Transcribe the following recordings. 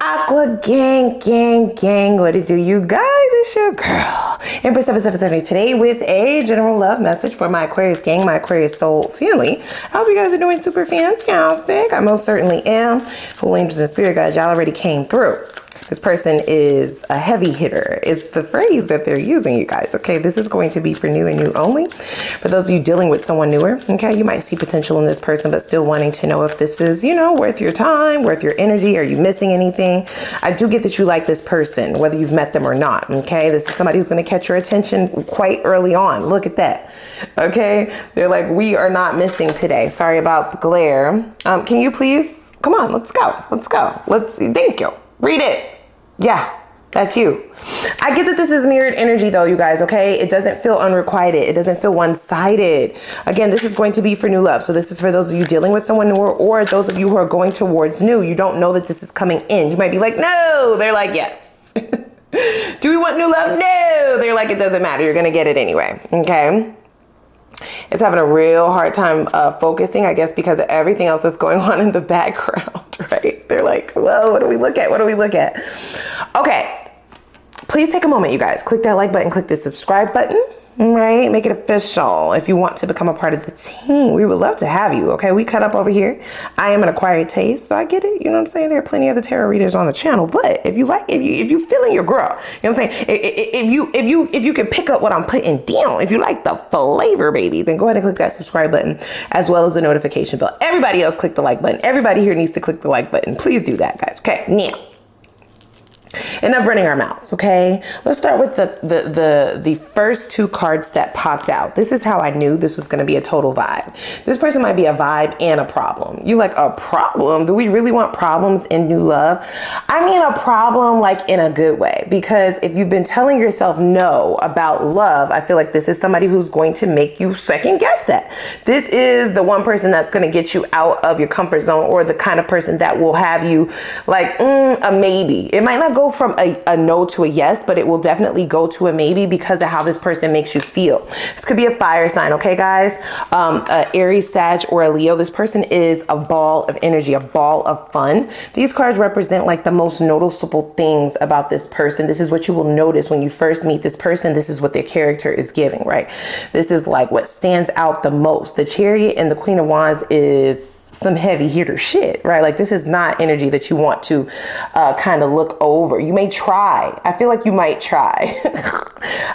Aqua gang, what it do, you guys? It's your girl, Empress 7770, today with a general love message for my Aquarius gang, my Aquarius soul family. I hope you guys are doing super fantastic. I most certainly am. Holy angels and spirit guides, y'all already came through. This person is a heavy hitter. It's the phrase that they're using, you guys. Okay, this is going to be for new and new only. For those of you dealing with someone newer, okay, you might see potential in this person, but still wanting to know if this is, you know, worth your time, worth your energy. Are you missing anything? I do get that you like this person, whether you've met them or not. Okay, this is somebody who's going to catch your attention quite early on. Look at that. Okay, they're like, we are not missing today. Sorry about the glare. Can you please come on? Let's go. Let's go. Thank you. Read it. Yeah, that's you. I get that this is mirrored energy though, you guys, okay? It doesn't feel unrequited. It doesn't feel one-sided. Again, this is going to be for new love. So this is for those of you dealing with someone newer or those of you who are going towards new. You don't know that this is coming in. You might be like, no. They're like, yes. Do we want new love? No. They're like, it doesn't matter. You're going to get it anyway, okay? It's having a real hard time focusing, I guess, because of everything else that's going on in the background, right? They're like, whoa, what do we look at? What do we look at? Okay, please take a moment, you guys. Click that like button, click the subscribe button, right? Make it official if you want to become a part of the team. We would love to have you, okay? We cut up over here. I am an acquired taste, so I get it. You know what I'm saying? There are plenty of the tarot readers on the channel, but if you like, if you feeling your girl, you know what I'm saying? If you can pick up what I'm putting down, if you like the flavor, baby, then go ahead and click that subscribe button as well as the notification bell. Everybody else click the like button. Everybody here needs to click the like button. Please do that, guys. Okay, now. Enough running our mouths, okay? Let's start with the first two cards that popped out. This is how I knew this was gonna be a total vibe. This person might be a vibe and a problem. You like, a problem? Do we really want problems in new love? I mean a problem like in a good way, because if you've been telling yourself no about love, I feel like this is somebody who's going to make you second guess that. This is the one person that's gonna get you out of your comfort zone, or the kind of person that will have you like, a maybe. It might not go from a no to a yes, but it will definitely go to a maybe because of how this person makes you feel. This could be a fire sign, okay, guys? Aries, Sag, or a Leo. This person is a ball of energy, a ball of fun. These cards represent like the most noticeable things about this person. This is what you will notice when you first meet this person. This is what their character is giving, right? This is like what stands out the most. The Chariot and the Queen of Wands is some heavy hitter shit, right? Like this is not energy that you want to kind of look over. You may try. I feel like you might try.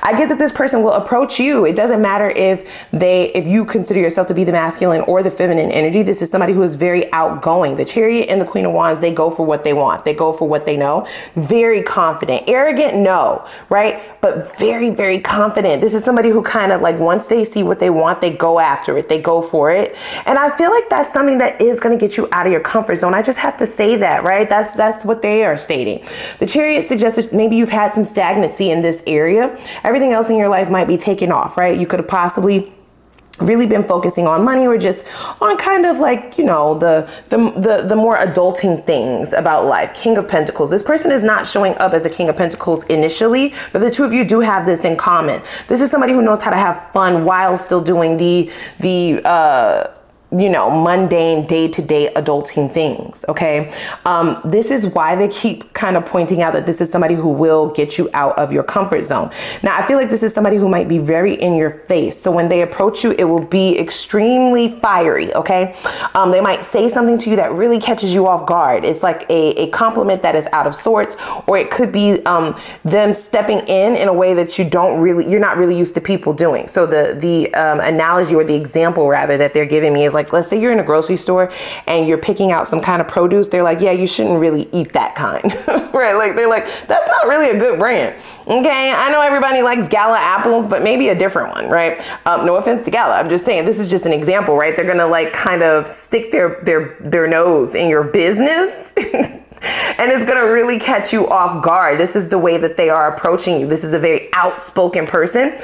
I get that this person will approach you. It doesn't matter if you consider yourself to be the masculine or the feminine energy. This is somebody who is very outgoing. The Chariot and the Queen of Wands, they go for what they want. They go for what they know. Very confident. Arrogant, no, right? But very, very confident. This is somebody who kind of like, once they see what they want, they go after it. They go for it. And I feel like that's something that is going to get you out of your comfort zone. I just have to say that, right? That's what they are stating. The Chariot suggests that maybe you've had some stagnancy in this area. Everything else in your life might be taken off, right? You could have possibly really been focusing on money, or just on kind of like, you know, the more adulting things about life. King of Pentacles. This person is not showing up as a King of Pentacles initially, but the two of you do have this in common. This is somebody who knows how to have fun while still doing the you know, mundane day-to-day adulting things, okay? This is why they keep kind of pointing out that this is somebody who will get you out of your comfort zone. Now, I feel like this is somebody who might be very in your face. So when they approach you, it will be extremely fiery, okay? They might say something to you that really catches you off guard. It's like a compliment that is out of sorts, or it could be them stepping in a way that you're not really used to people doing. So the analogy, or the example rather, that they're giving me is like, let's say you're in a grocery store and you're picking out some kind of produce. They're like, yeah, you shouldn't really eat that kind, right? Like, they're like, that's not really a good brand. Okay, I know everybody likes Gala apples, but maybe a different one, right? No offense to Gala. I'm just saying, this is just an example, right? They're gonna like kind of stick their nose in your business. And it's going to really catch you off guard. This is the way that they are approaching you. This is a very outspoken person.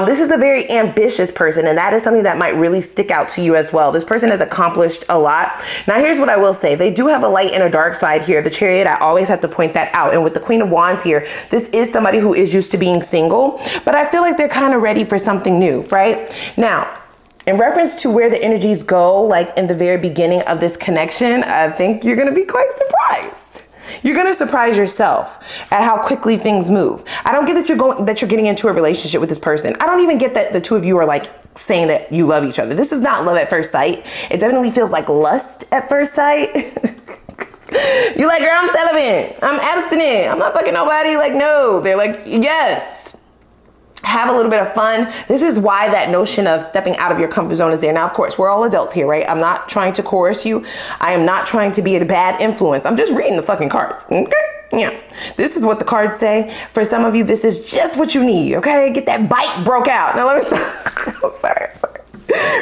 This is a very ambitious person. And that is something that might really stick out to you as well. This person has accomplished a lot. Now, here's what I will say. They do have a light and a dark side here. The Chariot, I always have to point that out. And with the Queen of Wands here, this is somebody who is used to being single. But I feel like they're kind of ready for something new, right? Now, in reference to where the energies go, like in the very beginning of this connection, I think you're going to be quite surprised. You're gonna surprise yourself at how quickly things move. I don't get that you're getting into a relationship with this person. I don't even get that the two of you are like saying that you love each other. This is not love at first sight. It definitely feels like lust at first sight. You're like, girl, I'm celibate. I'm abstinent. I'm not fucking nobody. Like, no. They're like, yes. Have a little bit of fun. This is why that notion of stepping out of your comfort zone is there. Now, of course, we're all adults here, right? I'm not trying to coerce you. I am not trying to be a bad influence. I'm just reading the fucking cards. Okay? Yeah. This is what the cards say. For some of you, this is just what you need. Okay? Get that bite broke out. Now, let me stop. I'm sorry.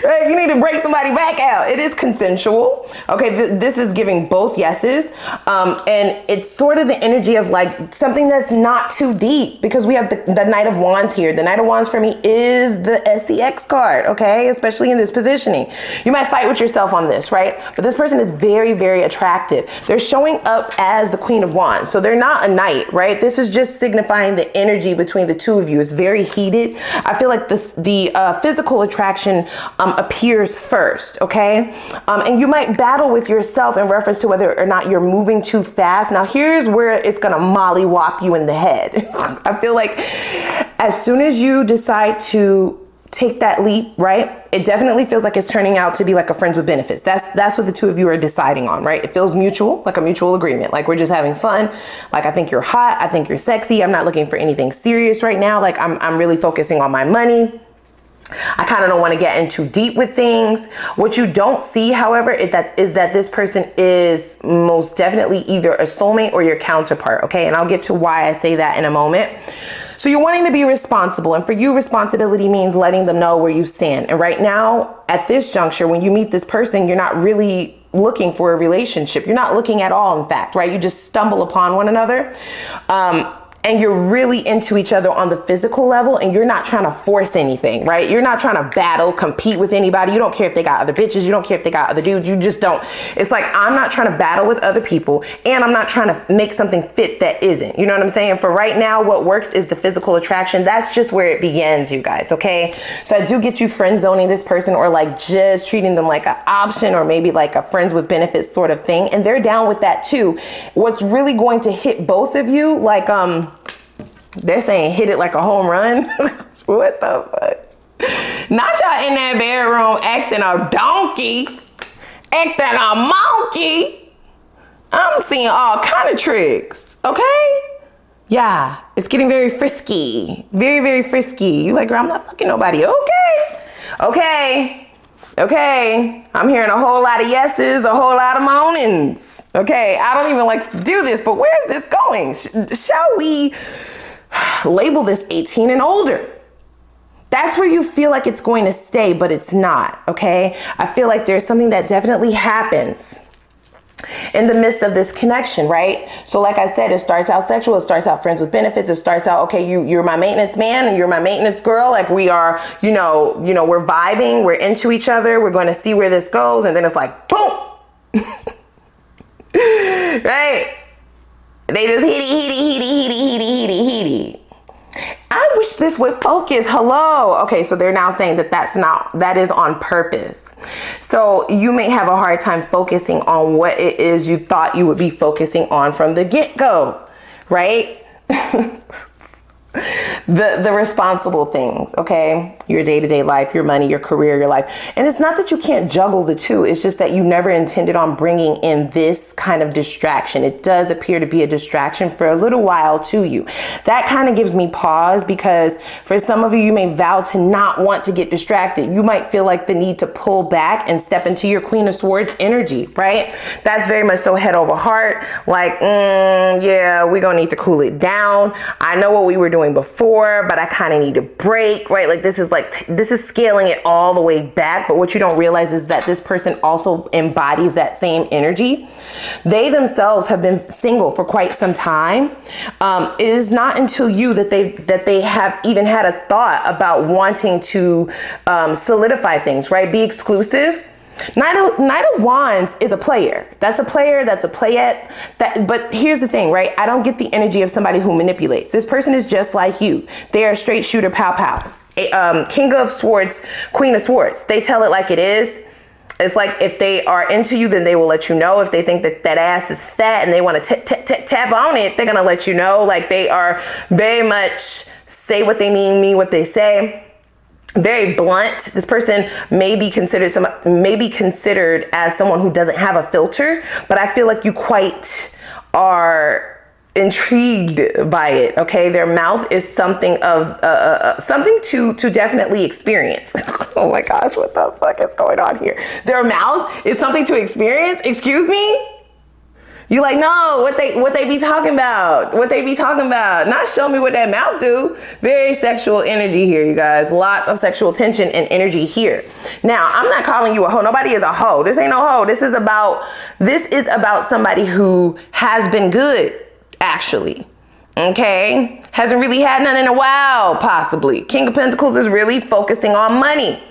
Right? You need to break somebody back out. It is consensual. Okay, this is giving both yeses. And it's sort of the energy of like something that's not too deep, because we have the Knight of Wands here. The Knight of Wands for me is the SCX card, okay? Especially in this positioning. You might fight with yourself on this, right? But this person is very, very attractive. They're showing up as the Queen of Wands. So they're not a knight, right? This is just signifying the energy between the two of you. It's very heated. I feel like the physical attraction appears first, okay? And you might battle with yourself in reference to whether or not you're moving too fast. Now, here's where it's gonna mollywop you in the head. I feel like as soon as you decide to take that leap, right? It definitely feels like it's turning out to be like a friends with benefits. That's what the two of you are deciding on, right? It feels mutual, like a mutual agreement. Like we're just having fun. Like I think you're hot. I think you're sexy. I'm not looking for anything serious right now. Like I'm really focusing on my money. I kind of don't want to get in too deep with things. What you don't see, however, is that this person is most definitely either a soulmate or your counterpart, okay? And I'll get to why I say that in a moment. So you're wanting to be responsible, and for you, responsibility means letting them know where you stand. And right now, at this juncture, when you meet this person, you're not really looking for a relationship. You're not looking at all, in fact, right? You just stumble upon one another. And you're really into each other on the physical level, and you're not trying to force anything, right? You're not trying to battle, compete with anybody. You don't care if they got other bitches. You don't care if they got other dudes. You just don't. It's like, I'm not trying to battle with other people, and I'm not trying to make something fit that isn't. You know what I'm saying? For right now, what works is the physical attraction. That's just where it begins, you guys, okay? So I do get you friend zoning this person, or like just treating them like an option, or maybe like a friends with benefits sort of thing. And they're down with that too. What's really going to hit both of you, like, they're saying hit it like a home run. What the fuck? Not y'all in that bedroom acting a donkey, acting a monkey. I'm seeing all kind of tricks, okay? Yeah, it's getting very frisky. Very, very frisky. You like, girl, I'm not fucking nobody. Okay. Okay. Okay. I'm hearing a whole lot of yeses, a whole lot of moanings. Okay. I don't even like to do this, but where's this going? Shall we label this 18 and older? That's where you feel like it's going to stay, but it's not, okay? I feel like there's something that definitely happens in the midst of this connection, right? So like I said, it starts out sexual, it starts out friends with benefits, it starts out, okay, you're my maintenance man and you're my maintenance girl. Like we are, you know, we're vibing, we're into each other, we're going to see where this goes. And then it's like, boom, right? They just heaty. I wish this would focus. Hello. Okay, so they're now saying that is on purpose. So you may have a hard time focusing on what it is you thought you would be focusing on from the get-go, right? The responsible things, okay? Your day-to-day life, your money, your career, your life. And it's not that you can't juggle the two. It's just that you never intended on bringing in this kind of distraction. It does appear to be a distraction for a little while to you. That kind of gives me pause, because for some of you, you may vow to not want to get distracted. You might feel like the need to pull back and step into your Queen of Swords energy, right? That's very much so head over heart. Like, yeah, we're gonna need to cool it down. I know what we were doing before, but I kind of need a break, right? Like this is scaling it all the way back. But what you don't realize is that this person also embodies that same energy. They themselves have been single for quite some time. It is not until you that they have even had a thought about wanting to solidify things, right? Be exclusive. Knight of Wands is a player. That's a player. That's a playette. But here's the thing, right? I don't get the energy of somebody who manipulates. This person is just like you. They are a straight shooter, pow pow. King of Swords, Queen of Swords. They tell it like it is. It's like if they are into you, then they will let you know. If they think that that ass is fat and they want to tap on it, they're going to let you know. Like they are very much say what they mean what they say. Very blunt. This person may be considered as someone who doesn't have a filter, but I feel like you quite are intrigued by it. Okay, their mouth is something of something to definitely experience. Oh my gosh, what the fuck is going on here? Their mouth is something to experience. Excuse me. You like, no, what they be talking about? What they be talking about? Not show me what that mouth do. Very sexual energy here, you guys. Lots of sexual tension and energy here. Now, I'm not calling you a hoe. Nobody is a hoe. This ain't no hoe. This is about somebody who has been good, actually. Okay? Hasn't really had none in a while, possibly. King of Pentacles is really focusing on money.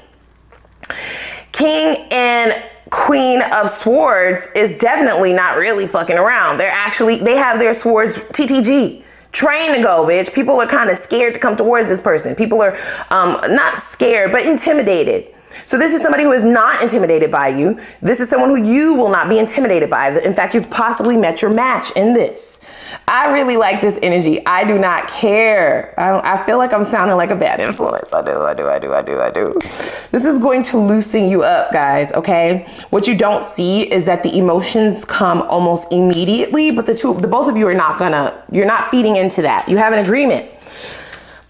King and Queen of Swords is definitely not really fucking around. They have their swords TTG, trained to go, bitch. People are kind of scared to come towards this person. People are not scared, but intimidated. So this is somebody who is not intimidated by you. This is someone who you will not be intimidated by. In fact, you've possibly met your match in this. I really like this energy. I do not care. I feel like I'm sounding like a bad influence. I do. This is going to loosen you up, guys, okay? What you don't see is that the emotions come almost immediately, but the both of you are you're not feeding into that. You have an agreement.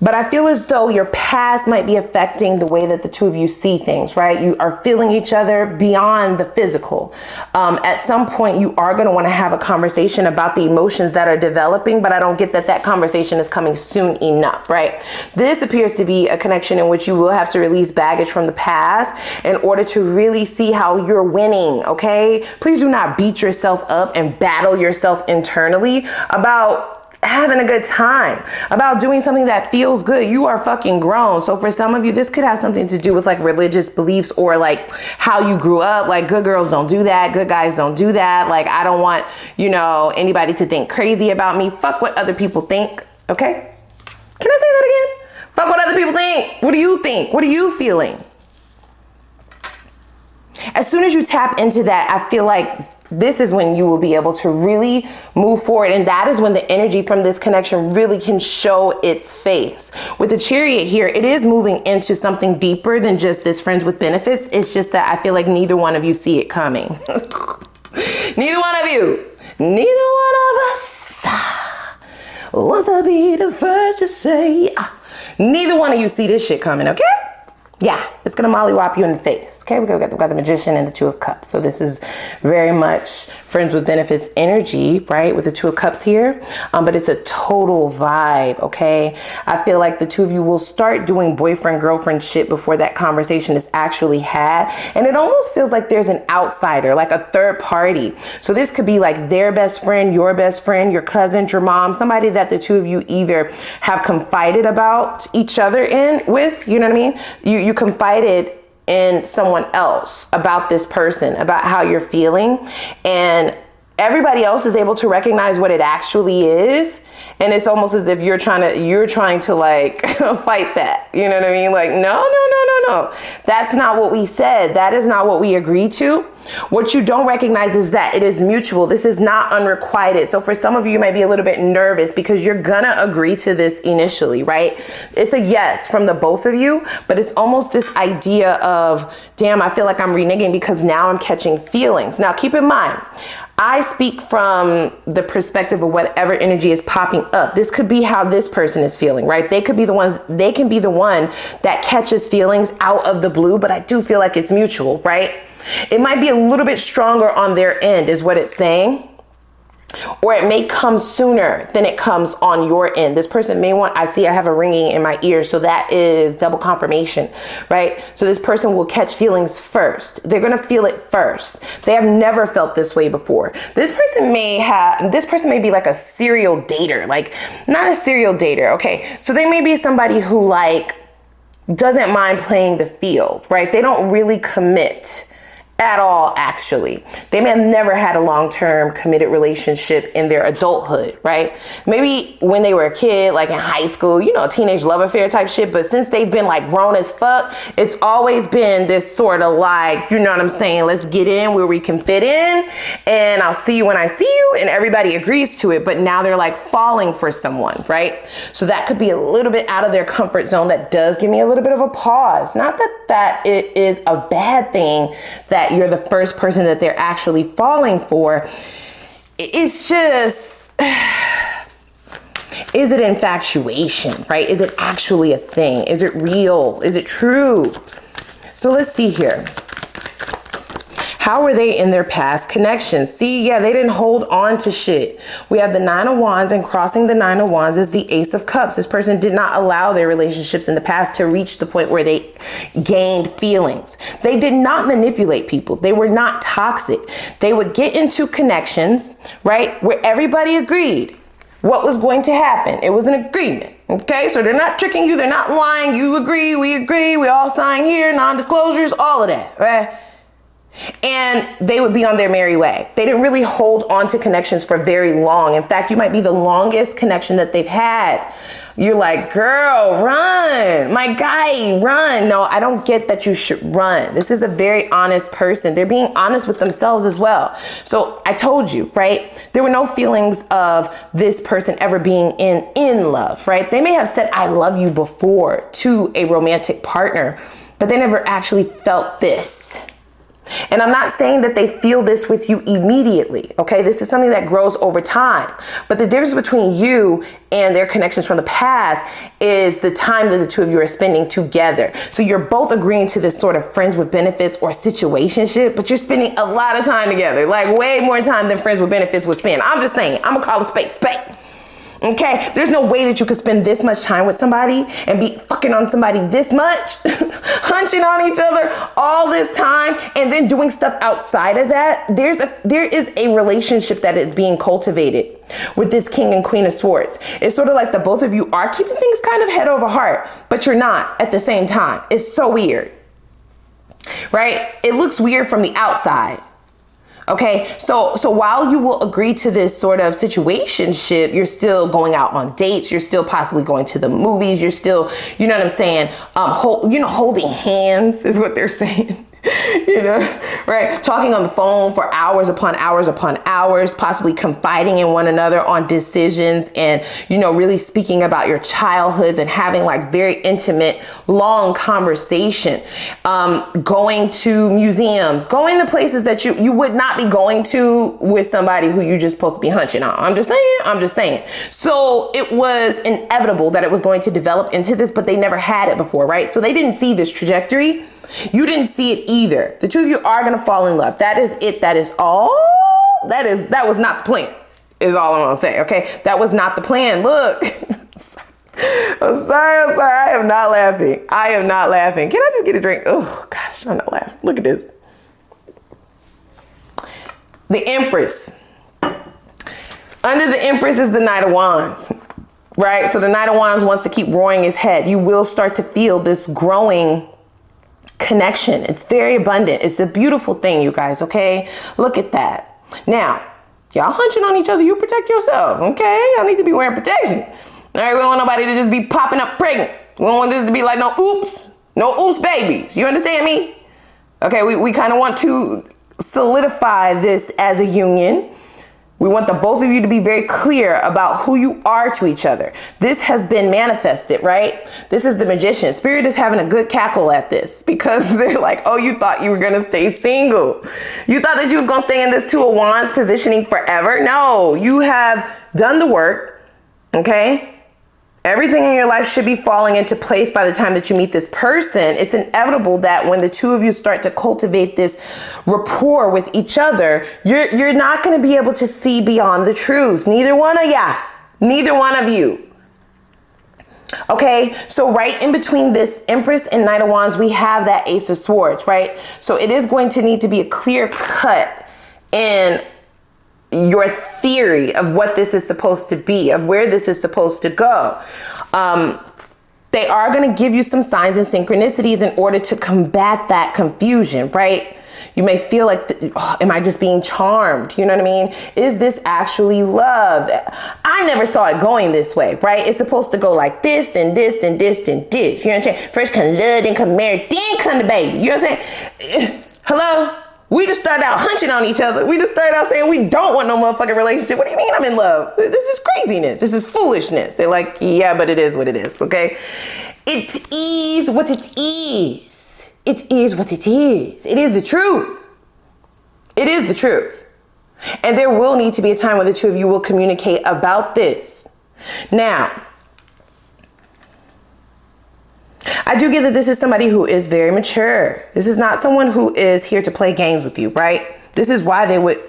But I feel as though your past might be affecting the way that the two of you see things, right? You are feeling each other beyond the physical. At some point, you are going to want to have a conversation about the emotions that are developing, but I don't get that conversation is coming soon enough, right? This appears to be a connection in which you will have to release baggage from the past in order to really see how you're winning, okay? Please do not beat yourself up and battle yourself internally about having a good time, about doing something that feels good. You are fucking grown. So for some of you, this could have something to do with like religious beliefs or like how you grew up. Like good girls don't do that. Good guys don't do that. Like I don't want, anybody to think crazy about me. Fuck what other people think. Okay. Can I say that again? Fuck what other people think. What do you think? What are you feeling? As soon as you tap into that, I feel like this is when you will be able to really move forward. And that is when the energy from this connection really can show its face. With the Chariot here, it is moving into something deeper than just this friends with benefits. It's just that I feel like neither one of you see it coming. Neither one of you. Neither one of us wants to be the first to say. Neither one of you see this shit coming, okay? Yeah, it's gonna mollywop you in the face. Okay, we got the Magician and the Two of Cups. So this is very much friends with benefits energy, right? With the Two of Cups here, but it's a total vibe. Okay, I feel like the two of you will start doing boyfriend girlfriend shit before that conversation is actually had, and it almost feels like there's an outsider, like a third party. So this could be like their best friend, your cousin, your mom, somebody that the two of you either have confided about each other with. You know what I mean? You confided in someone else about this person, about how you're feeling, and everybody else is able to recognize what it actually is. And it's almost as if you're trying to like fight that. You know what I mean? Like, no. That's not what we said. That is not what we agreed to. What you don't recognize is that it is mutual. This is not unrequited. So for some of you, you might be a little bit nervous because you're gonna agree to this initially, right? It's a yes from the both of you, but it's almost this idea of, damn, I feel like I'm reneging because now I'm catching feelings. Now keep in mind, I speak from the perspective of whatever energy is popping up. This could be how this person is feeling, right? They can be the one that catches feelings out of the blue, but I do feel like it's mutual, right? It might be a little bit stronger on their end is what it's saying. Or it may come sooner than it comes on your end. This person may want, I have a ringing in my ear. So that is double confirmation, right? So this person will catch feelings first. They're going to feel it first. They have never felt this way before. This person may be like a serial dater, like not a serial dater. Okay. So they may be somebody who like doesn't mind playing the field, right? They don't really commit at all, actually. They may have never had a long-term committed relationship in their adulthood, right? Maybe when they were a kid, like in high school, you know, teenage love affair type shit, but since they've been like grown as fuck, it's always been this sort of like, you know what I'm saying, let's get in where we can fit in, and I'll see you when I see you, and everybody agrees to it, but now they're like falling for someone, right? So that could be a little bit out of their comfort zone. That does give me a little bit of a pause. Not that it is a bad thing that you're the first person that they're actually falling for. It's just, is it infatuation, right? Is it actually a thing? Is it real? Is it true? So let's see here. How were they in their past connections? See, yeah, they didn't hold on to shit. We have the 9 of Wands, and crossing the 9 of Wands is the Ace of Cups. This person did not allow their relationships in the past to reach the point where they gained feelings. They did not manipulate people. They were not toxic. They would get into connections, right, where everybody agreed what was going to happen. It was an agreement. Okay, so they're not tricking you. They're not lying. You agree, we all sign here, non-disclosures, all of that, right? And they would be on their merry way. They didn't really hold on to connections for very long. In fact, you might be the longest connection that they've had. You're like, girl, run. My guy, run. No, I don't get that you should run. This is a very honest person. They're being honest with themselves as well. So I told you, right? There were no feelings of this person ever being in love, right? They may have said, I love you before to a romantic partner, but they never actually felt this. And I'm not saying that they feel this with you immediately, okay? This is something that grows over time. But the difference between you and their connections from the past is the time that the two of you are spending together. So you're both agreeing to this sort of friends with benefits or situationship, but you're spending a lot of time together, like way more time than friends with benefits would spend. I'm just saying, I'm gonna call a spade spade. Okay, there's no way that you could spend this much time with somebody and be fucking on somebody this much, hunching on each other all this time, and then doing stuff outside of that. There is a relationship that is being cultivated with this King and Queen of Swords. It's sort of like the both of you are keeping things kind of head over heart, but you're not at the same time. It's so weird, right? It looks weird from the outside. Okay, so while you will agree to this sort of situationship, you're still going out on dates. You're still possibly going to the movies. You're still, you know what I'm saying? Holding hands is what they're saying. You know, right? Talking on the phone for hours upon hours upon hours, possibly confiding in one another on decisions, and, you know, really speaking about your childhoods and having like very intimate, long conversation. Going to museums, going to places that you would not be going to with somebody who you just supposed to be hunching on. I'm just saying. So it was inevitable that it was going to develop into this, but they never had it before, right? So they didn't see this trajectory. You didn't see it either. The two of you are going to fall in love. That is it. That is all. That was not the plan, is all I'm going to say. Okay. That was not the plan. Look, I'm sorry. I am not laughing. Can I just get a drink? Oh gosh, I'm not laughing. Look at this. The Empress. Under the Empress is the Knight of Wands, right? So the Knight of Wands wants to keep roaring his head. You will start to feel this growing connection. It's very abundant. It's a beautiful thing, you guys. Okay, look at that. Now, y'all hunching on each other, you protect yourself. Okay, y'all need to be wearing protection. All right, we don't want nobody to just be popping up pregnant. We don't want this to be like no oops babies. You understand me? Okay, we kind of want to solidify this as a union. We want the both of you to be very clear about who you are to each other. This has been manifested, right? This is the Magician. Spirit is having a good cackle at this because they're like, oh, you thought you were going to stay single. You thought that you was going to stay in this Two of Wands positioning forever. No, you have done the work. Okay. Everything in your life should be falling into place by the time that you meet this person. It's inevitable that when the two of you start to cultivate this rapport with each other, you're not going to be able to see beyond the truth. Neither one of you. Okay, so right in between this Empress and Knight of Wands, we have that Ace of Swords, right? So it is going to need to be a clear cut in your theory of what this is supposed to be, of where this is supposed to go. They are going to give you some signs and synchronicities in order to combat that confusion, right? You may feel like, oh, am I just being charmed? You know what I mean? Is this actually love? I never saw it going this way, right? It's supposed to go like this, then this, then this, then this. You know what I'm saying? First come love, then come marriage, then come the baby. You know what I'm saying? Hello? We just started out hunching on each other. We just started out saying we don't want no motherfucking relationship. What do you mean I'm in love? This is craziness. This is foolishness. They're like, yeah, but it is what it is, okay? It is what it is. It is what it is. It is the truth. It is the truth. And there will need to be a time where the two of you will communicate about this. Now, I do get that this is somebody who is very mature. This is not someone who is here to play games with you, right? This is why they would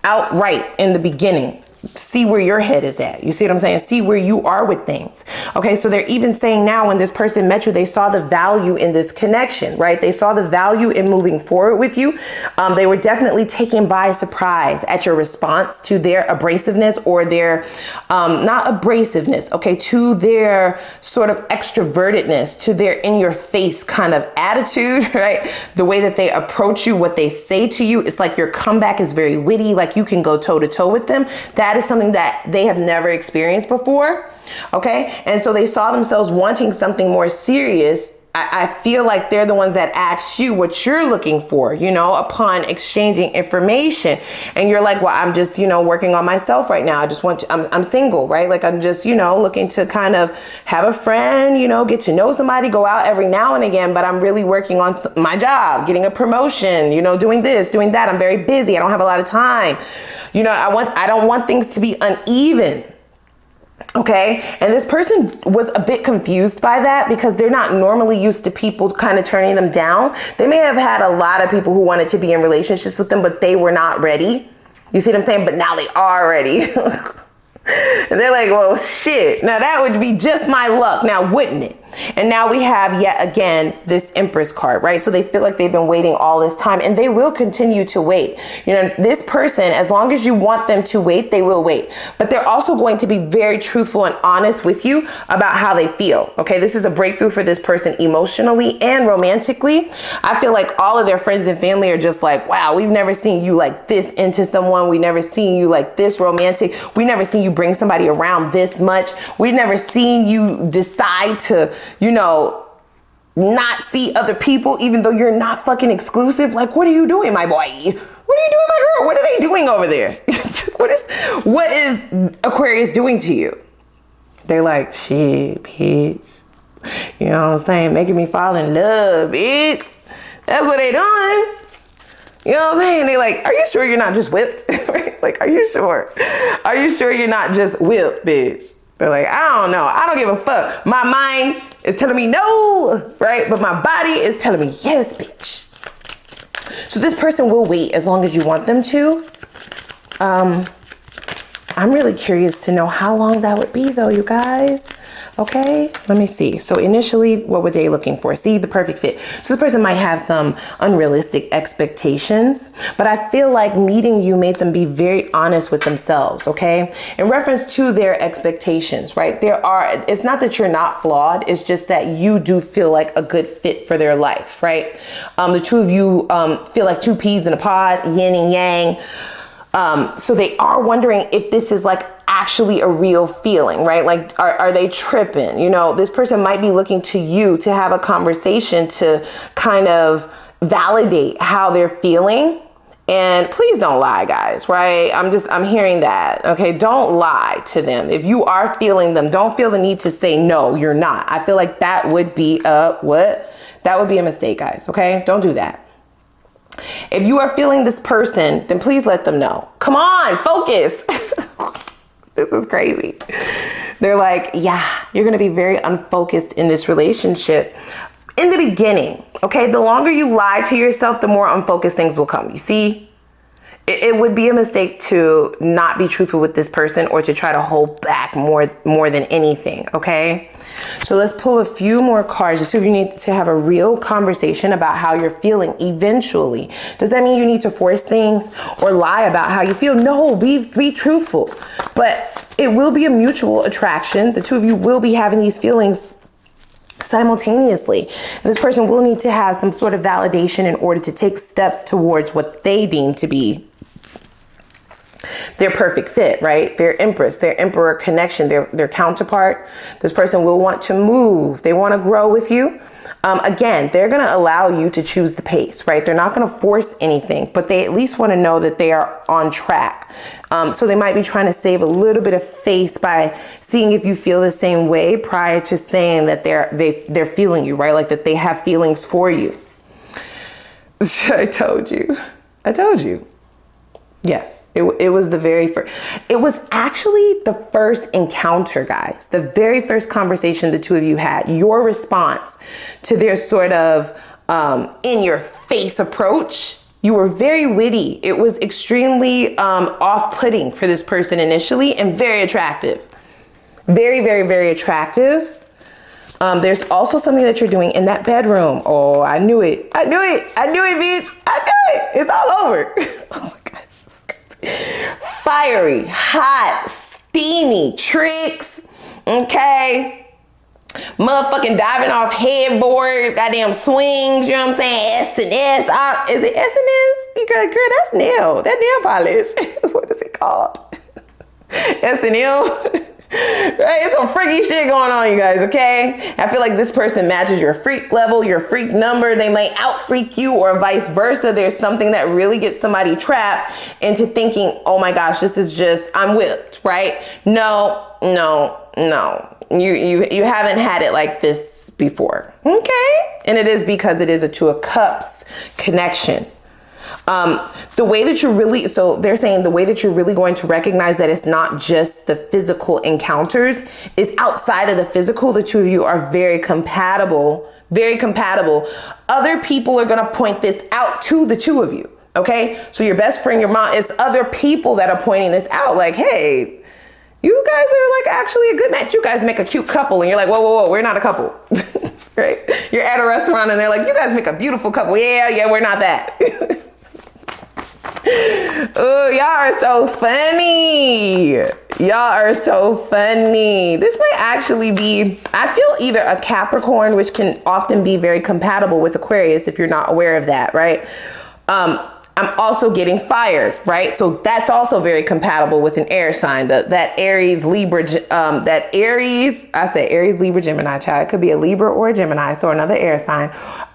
outright in the beginning see where your head is at. You see what I'm saying? See where you are with things. Okay, so they're even saying now when this person met you, they saw the value in this connection, right? They saw the value in moving forward with you. They were definitely taken by surprise at your response to their abrasiveness or their, not abrasiveness, okay, to their sort of extrovertedness, to their in your face kind of attitude, right? The way that they approach you, what they say to you, it's like your comeback is very witty, like you can go toe to toe with them. That is something that they have never experienced before. Okay. And so they saw themselves wanting something more serious. I feel like they're the ones that asked you what you're looking for, you know, upon exchanging information. And you're like, well, I'm just, you know, working on myself right now. I just want to, I'm single, right? Like I'm just, you know, looking to kind of have a friend, you know, get to know somebody, go out every now and again, but I'm really working on my job, getting a promotion, you know, doing this, doing that. I'm very busy. I don't have a lot of time. You know, I don't want things to be uneven. Okay. And this person was a bit confused by that because they're not normally used to people kind of turning them down. They may have had a lot of people who wanted to be in relationships with them, but they were not ready. You see what I'm saying? But now they are ready. And they're like, well, shit. Now that would be just my luck. Now, wouldn't it? And now we have yet again this Empress card, right? So they feel like they've been waiting all this time and they will continue to wait. You know, this person, as long as you want them to wait, they will wait. But they're also going to be very truthful and honest with you about how they feel. Okay, this is a breakthrough for this person emotionally and romantically. I feel like all of their friends and family are just like, wow, we've never seen you like this into someone. We never seen you like this romantic. We never seen you bring somebody around this much. We've never seen you decide to, you know, not see other people, even though you're not fucking exclusive. Like, what are you doing, my boy? What are you doing, my girl? What are they doing over there? what is Aquarius doing to you? They're like, shit, bitch. You know what I'm saying? Making me fall in love, bitch. That's what they doing. You know what I'm saying? They like, are you sure you're not just whipped? Like, are you sure? Are you sure you're not just whipped, bitch? They're like, I don't know. I don't give a fuck. My mind is telling me no, right? But my body is telling me yes, bitch. So this person will wait as long as you want them to. I'm really curious to know how long that would be though, you guys. Okay, let me see. So initially, what were they looking for? See, the perfect fit. So this person might have some unrealistic expectations, but I feel like meeting you made them be very honest with themselves, okay? In reference to their expectations, right? It's not that you're not flawed, it's just that you do feel like a good fit for their life, right? The two of you feel like two peas in a pod, yin and yang. So they are wondering if this is like actually a real feeling, right? Like, are they tripping? You know, this person might be looking to you to have a conversation to kind of validate how they're feeling. And please don't lie, guys, right? I'm hearing that. Okay. Don't lie to them. If you are feeling them, don't feel the need to say, no, you're not. I feel like that would be that would be a mistake, guys. Okay. Don't do that. If you are feeling this person, then please let them know. Come on, focus. This is crazy. They're like, yeah, you're going to be very unfocused in this relationship in the beginning. Okay. The longer you lie to yourself, the more unfocused things will come. You see, it would be a mistake to not be truthful with this person or to try to hold back more than anything. Okay. So let's pull a few more cards. The two of you need to have a real conversation about how you're feeling eventually. Does that mean you need to force things or lie about how you feel? No, be truthful. But it will be a mutual attraction. The two of you will be having these feelings simultaneously. And this person will need to have some sort of validation in order to take steps towards what they deem to be their perfect fit, right? Their Empress, their Emperor connection, their counterpart. This person will want to move. They want to grow with you. Again, they're going to allow you to choose the pace, right? They're not going to force anything, but they at least want to know that they are on track. So they might be trying to save a little bit of face by seeing if you feel the same way prior to saying that they're feeling you, right? Like that they have feelings for you. I told you. Yes, it was the very first. It was actually the first encounter, guys. The very first conversation the two of you had. Your response to their sort of in your face approach. You were very witty. It was extremely off-putting for this person initially and very attractive. Very, very, very attractive. There's also something that you're doing in that bedroom. Oh, I knew it, bitch. I knew it. It's all over. Oh my gosh. Fiery, hot, steamy tricks. Okay. Motherfucking diving off headboard, goddamn swings, you know what I'm saying? S&S. Is it S&S? You girl, that's nail. That nail polish. What is it called? S&L. Right? It's some freaky shit going on, you guys, okay? I feel like this person matches your freak level, your freak number. They may out freak you or vice versa. There's something that really gets somebody trapped into thinking, oh my gosh, this is just, I'm whipped, right? No. You haven't had it like this before, okay? And it is because it is a Two of Cups connection. The way that you're really, so they're saying the way that you're really going to recognize that it's not just the physical encounters is outside of the physical. The two of you are very compatible, very compatible. Other people are going to point this out to the two of you. Okay. So your best friend, your mom, it's other people that are pointing this out like, hey, you guys are like actually a good match. You guys make a cute couple. And you're like, whoa, we're not a couple. Right. You're at a restaurant and they're like, you guys make a beautiful couple. Yeah, we're not that. Oh, y'all are so funny. This might actually be, I feel either a Capricorn, which can often be very compatible with Aquarius if you're not aware of that, right? I'm also getting fired, right? So that's also very compatible with an air sign. That Aries, Libra, Aries, Libra, Gemini, child. It could be a Libra or a Gemini, so another air sign,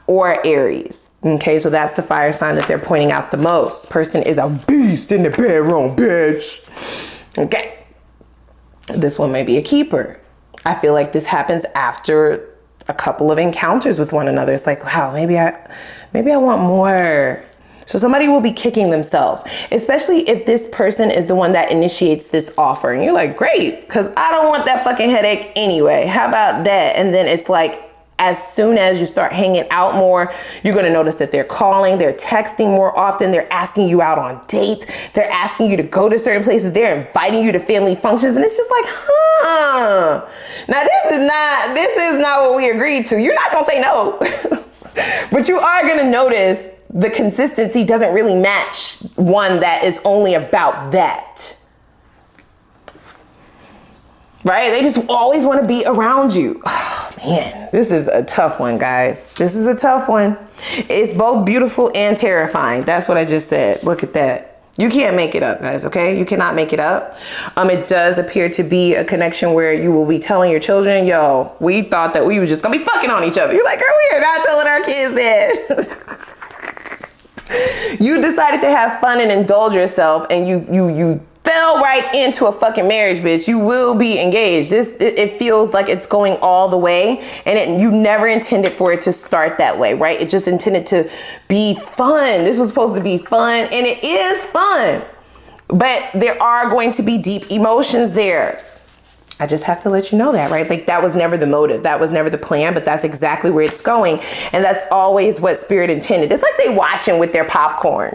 or Aries. Okay, so that's the fire sign that they're pointing out the most. Person is a beast in the bedroom, bitch. Okay. This one may be a keeper. I feel like this happens after a couple of encounters with one another. It's like, wow, maybe I want more. So somebody will be kicking themselves, especially if this person is the one that initiates this offer. And you're like, great, because I don't want that fucking headache anyway. How about that? And then it's like, as soon as you start hanging out more, you're going to notice that they're calling, they're texting more often. They're asking you out on dates. They're asking you to go to certain places. They're inviting you to family functions. And it's just like, now this is not what we agreed to. You're not going to say no, but you are going to notice the consistency doesn't really match one that is only about that. Right? They just always want to be around you. Oh, man, this is a tough one, guys. This is a tough one. It's both beautiful and terrifying. That's what I just said. Look at that. You can't make it up, guys, okay? You cannot make it up. It does appear to be a connection where you will be telling your children, yo, we thought that we were just going to be fucking on each other. You're like, girl, we are not telling our kids that. You decided to have fun and indulge yourself, and you fell right into a fucking marriage, bitch. You will be engaged. It feels like it's going all the way, and you never intended for it to start that way, right? It just intended to be fun. This was supposed to be fun, and it is fun, but there are going to be deep emotions there. I just have to let you know that, right? Like that was never the motive. That was never the plan, but that's exactly where it's going. And that's always what spirit intended. It's like they watching with their popcorn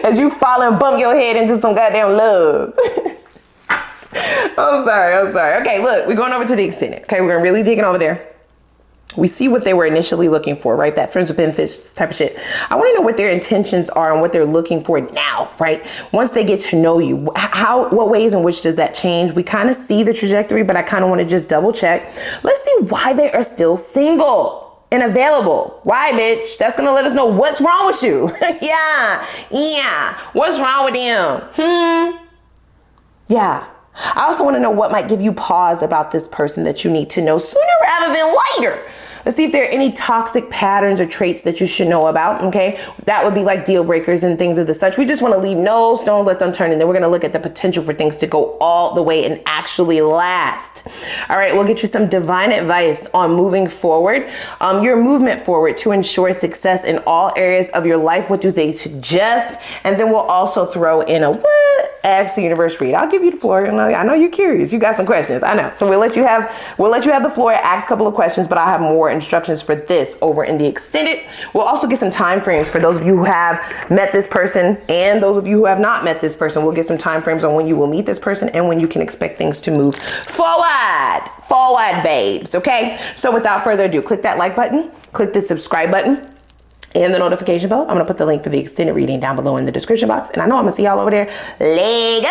as you fall and bump your head into some goddamn love. I'm sorry. Okay, look, we're going over to the extended. Okay, we're really digging over there. We see what they were initially looking for, right? That friends with benefits type of shit. I want to know what their intentions are and what they're looking for now, right? Once they get to know you, what ways in which does that change? We kind of see the trajectory, but I kind of want to just double check. Let's see why they are still single and available. Why, bitch? That's going to let us know what's wrong with you. Yeah. What's wrong with them? Yeah. I also want to know what might give you pause about this person that you need to know sooner rather than later. Let's see if there are any toxic patterns or traits that you should know about, okay? That would be like deal breakers and things of the such. We just want to leave no stones left unturned, and then we're going to look at the potential for things to go all the way and actually last. All right, we'll get you some divine advice on moving forward, your movement forward to ensure success in all areas of your life. What do they suggest? And then we'll also throw in a what? Ask the universe read. I'll give you the floor. I know you're curious. You got some questions. I know. So we'll let you have the floor, ask a couple of questions, but I'll have more instructions for this over in the extended. We'll also get some time frames for those of you who have met this person and those of you who have not met this person. We'll get some time frames on when you will meet this person and when you can expect things to move forward, babes. Okay. So without further ado, click that like button, click the subscribe button, and the notification bell. I'm going to put the link for the extended reading down below in the description box. And I know I'm going to see y'all over there. Lego!